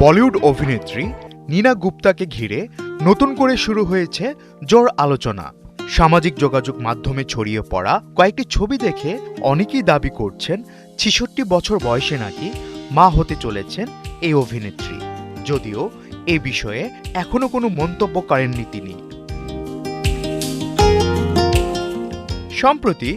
বলিউড অভিনেত্রী নীনা গুপ্তাকে ঘিরে নতুন করে শুরু হয়েছে জোর আলোচনা। সামাজিক যোগাযোগ মাধ্যমে ছড়িয়ে পড়া কয়েকটি ছবি দেখে অনেকেই দাবি করছেন ৬৬ বছর বয়সে নাকি মা হতে চলেছেন এই অভিনেত্রী, যদিও এ বিষয়ে এখনো কোনো মন্তব্য করেননি তিনি। সম্প্রতি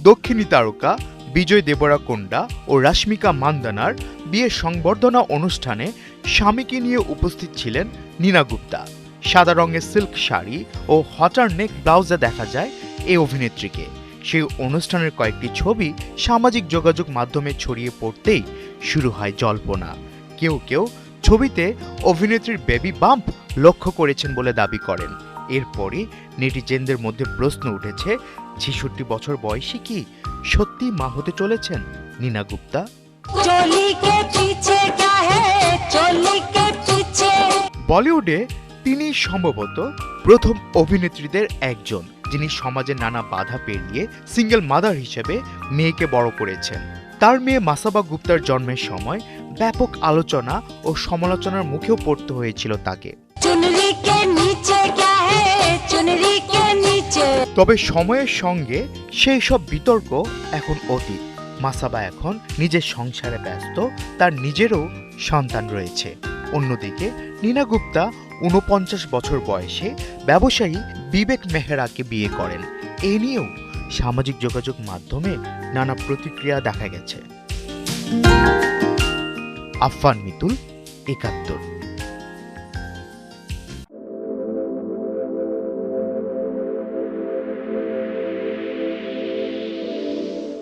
দক্ষিণী তারকা বিজয় দেবরাকোন্ডা ও রাশ্মিকা মান্দানার বিয়ের সংবর্ধনা অনুষ্ঠানে স্বামীকে নিয়ে উপস্থিত ছিলেন নীনা গুপ্তা। সাদা রঙের সিল্ক শাড়ি ও হটার নেক ব্লাউজে দেখা যায় এই অভিনেত্রীকে। সেই অনুষ্ঠানের কয়েকটি ছবি সামাজিক যোগাযোগ মাধ্যমে ছড়িয়ে পড়তেই শুরু হয় জল্পনা। কেউ কেউ ছবিতে অভিনেত্রীর বেবি বাম্প লক্ষ্য করেছেন বলে দাবি করেন। এরপরই নেটিজেনদের মধ্যে প্রশ্ন উঠেছে, ৬৬ বছর বয়সী কি সত্যি মা হতে চলেছেন নীনা গুপ্তা? বলিউডে তিনি সম্ভবত প্রথম অভিনেত্রীদের একজন যিনি সমাজের নানা বাধা পেরিয়ে সিঙ্গেল মাদার হিসেবে মেয়েকে বড় করেছেন। তার মেয়ে মাসাবা গুপ্তার জন্মের সময় ব্যাপক আলোচনা ও সমালোচনার মুখেও পড়তে হয়েছিল তাকে। তবে সময়ের সঙ্গে সেই সব বিতর্ক এখন অতীত। মাসাবা এখন নিজের সংসারে ব্যস্ত, তার নিজেরও সন্তান রয়েছে। অন্যদিকে নীনা গুপ্তা ৪৯ বছর বয়সে ব্যবসায়ী বিবেক মেহরাকে বিয়ে করেন। এ নিয়েও সামাজিক যোগাযোগ মাধ্যমে নানা প্রতিক্রিয়া দেখা গেছে। আফফান মিতুল, ৭১।